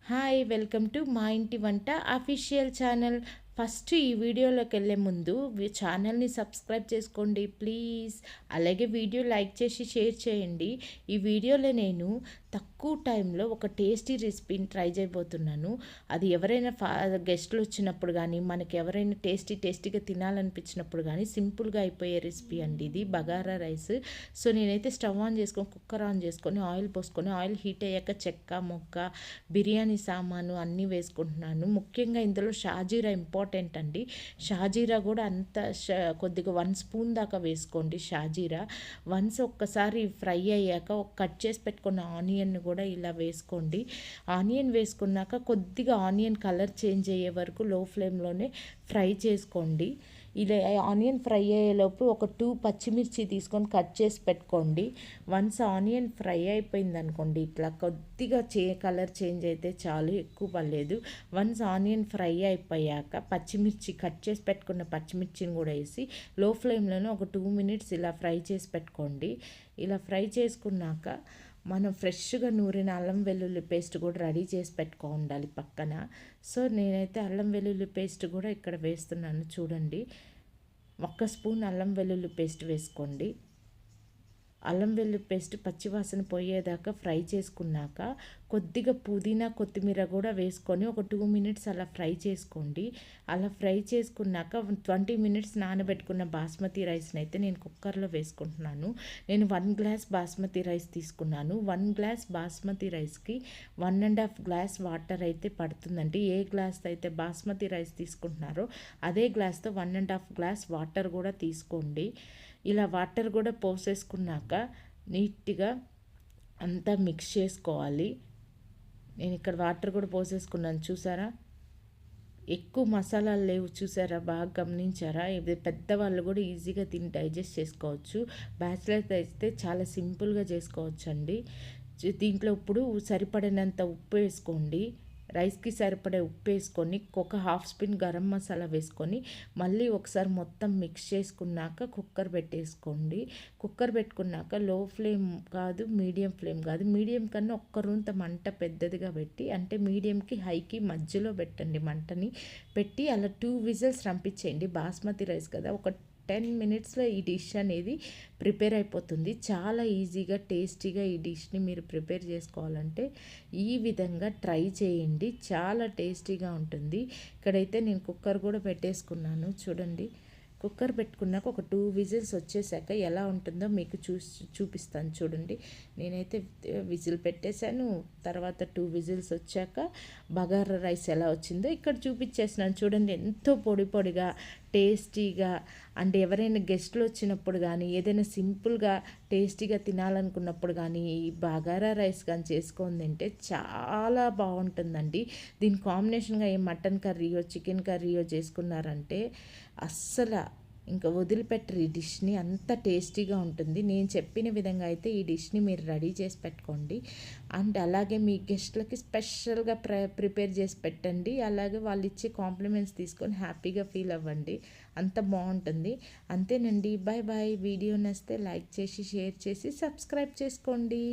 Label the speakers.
Speaker 1: Hi welcome to మా ఇంటి వంట అఫీషియల్ ఛానల్. ఫస్ట్ ఈ వీడియోలోకి వెళ్ళే ముందు ఛానల్ని సబ్స్క్రైబ్ చేసుకోండి ప్లీజ్. అలాగే వీడియో లైక్ చేసి షేర్ చేయండి. ఈ వీడియోలో నేను తక్కువ టైంలో ఒక టేస్టీ రెసిపీని ట్రై చేయబోతున్నాను. అది ఎవరైనా గెస్ట్లు వచ్చినప్పుడు కానీ మనకి ఎవరైనా టేస్టీగా తినాలనిపించినప్పుడు కానీ సింపుల్గా అయిపోయే రెసిపీ అండి ఇది, బగారా రైస్. సో నేనైతే స్టవ్ ఆన్ చేసుకొని కుక్కర్ ఆన్ చేసుకొని ఆయిల్ పోసుకొని ఆయిల్ హీట్ అయ్యాక చెక్క మొక్క బిర్యానీ సామాను అన్నీ వేసుకుంటున్నాను. ముఖ్యంగా ఇందులో షాజీరా ఇంపార్టెంట్ అండి. షాజీరా కూడా అంత కొద్దిగా 1 స్పూన్ దాకా వేసుకోండి షాజీరా. వన్స్ ఒక్కసారి ఫ్రై అయ్యాక కట్ చేసి పెట్టుకున్న ఆనియన్ కూడా ఇలా వేసుకోండి. ఆనియన్ వేసుకున్నాక కొద్దిగా ఆనియన్ కలర్ చేంజ్ అయ్యే వరకు లో ఫ్లేమ్లోనే ఫ్రై చేసుకోండి. ఇలా ఆనియన్ ఫ్రై అయ్యేలోపు ఒక 2 పచ్చిమిర్చి తీసుకొని కట్ చేసి పెట్టుకోండి. వన్స్ ఆనియన్ ఫ్రై అయిపోయింది అనుకోండి, ఇట్లా కొద్దిగా కలర్ చేంజ్ అయితే చాలు, ఎక్కువ పర్లేదు. వన్స్ ఆనియన్ ఫ్రై అయిపోయాక పచ్చిమిర్చి కట్ చేసి పెట్టుకున్న పచ్చిమిర్చిని కూడా వేసి లో ఫ్లేమ్లోనే ఒక 2 మినిట్స్ ఇలా ఫ్రై చేసి పెట్టుకోండి. ఇలా ఫ్రై చేసుకున్నాక మనం ఫ్రెష్గా నూరిన అల్లం వెల్లుల్లి పేస్ట్ కూడా రెడీ చేసి ఉండాలి పక్కన. సో నేనైతే అల్లం వెల్లుల్లి పేస్ట్ కూడా ఇక్కడ వేస్తున్నాను చూడండి. 1 స్పూన్ అల్లం వెల్లుల్లి పేస్ట్ వేసుకోండి. అల్లం వెల్లుల్లి పేస్ట్ పచ్చివాసన పోయేదాకా ఫ్రై చేసుకున్నాక కొద్దిగా పుదీనా కొత్తిమీర కూడా వేసుకొని ఒక 2 మినిట్స్ అలా ఫ్రై చేసుకోండి. అలా ఫ్రై చేసుకున్నాక 20 మినిట్స్ నానబెట్టుకున్న బాస్మతి రైస్ని అయితే నేను కుక్కర్లో వేసుకుంటున్నాను. నేను 1 గ్లాస్ బాస్మతి రైస్ తీసుకున్నాను. 1 గ్లాస్ బాస్మతి రైస్కి 1.5 గ్లాస్ వాటర్ అయితే పడుతుందండి. ఏ గ్లాస్ అయితే బాస్మతి రైస్ తీసుకుంటున్నారో అదే గ్లాస్తో 1.5 గ్లాస్ వాటర్ కూడా తీసుకోండి. ఇలా వాటర్ కూడా పోసేసుకున్నాక నీట్గా అంతా మిక్స్ చేసుకోవాలి. నేను ఇక్కడ వాటర్ కూడా పోసేసుకున్నాను చూసారా, ఎక్కువ మసాలాలు లేవు చూసారా, బాగా గమనించారా. ఇది పెద్దవాళ్ళు కూడా ఈజీగా తిని డైజెస్ట్ చేసుకోవచ్చు. బ్యాచిలర్స్ అయితే చాలా సింపుల్గా చేసుకోవచ్చు అండి. దీంట్లో ఇప్పుడు సరిపడినంత ఉప్పు వేసుకోండి. రైస్కి సరిపడే ఉప్పు వేసుకొని ఒక 1/2 స్పూన్ గరం మసాలా వేసుకొని మళ్ళీ ఒకసారి మొత్తం మిక్స్ చేసుకున్నాక కుక్కర్ పెట్టేసుకోండి. కుక్కర్ పెట్టుకున్నాక లో ఫ్లేమ్ కాదు, మీడియం ఫ్లేమ్ కాదు, మీడియం కన్నా ఒక్క రూంత మంట పెద్దదిగా పెట్టి, అంటే మీడియంకి హైకి మధ్యలో పెట్టండి మంటని పెట్టి అలా 2 విజిల్స్ రంపించేయండి. బాస్మతి రైస్ కదా, ఒక 10 మినిట్స్లో ఈ డిష్ అనేది ప్రిపేర్ అయిపోతుంది. చాలా ఈజీగా టేస్టీగా ఈ డిష్ని మీరు ప్రిపేర్ చేసుకోవాలంటే ఈ విధంగా ట్రై చేయండి, చాలా టేస్టీగా ఉంటుంది. ఇక్కడైతే నేను కుక్కర్ కూడా పెట్టేసుకున్నాను చూడండి. కుక్కర్ పెట్టుకున్నాక ఒక 2 విజిల్స్ వచ్చేసాక ఎలా ఉంటుందో మీకు చూపిస్తాను చూడండి. నేనైతే విజిల్ పెట్టేశాను. తర్వాత 2 విజిల్స్ వచ్చాక బగారా రైస్ ఎలా వచ్చిందో ఇక్కడ చూపించేసినాను చూడండి. ఎంతో పొడి పొడిగా టేస్టీగా, అంటే ఎవరైనా గెస్ట్లు వచ్చినప్పుడు కానీ ఏదైనా సింపుల్గా టేస్టీగా తినాలనుకున్నప్పుడు కానీ ఈ బగారా రైస్ కానీ చేసుకొని తింటే చాలా బాగుంటుందండి. దీని కాంబినేషన్గా ఏ మటన్ కర్రీయో చికెన్ కర్రీయో చేసుకున్నారంటే అస్సలు ఇంకా వదిలిపెట్టరు ఈ డిష్ని, అంత టేస్టీగా ఉంటుంది. నేను చెప్పిన విధంగా అయితే ఈ డిష్ని మీరు రెడీ చేసి పెట్టుకోండి. అండ్ అలాగే మీ గెస్ట్లకి స్పెషల్గా ప్రిపేర్ చేసి పెట్టండి. అలాగే వాళ్ళు ఇచ్చే కాంప్లిమెంట్స్ తీసుకొని హ్యాపీగా ఫీల్ అవ్వండి, అంత బాగుంటుంది. అంతేనండి, బాయ్ బాయ్. వీడియో నచ్చితే లైక్ చేసి షేర్ చేసి సబ్స్క్రైబ్ చేసుకోండి.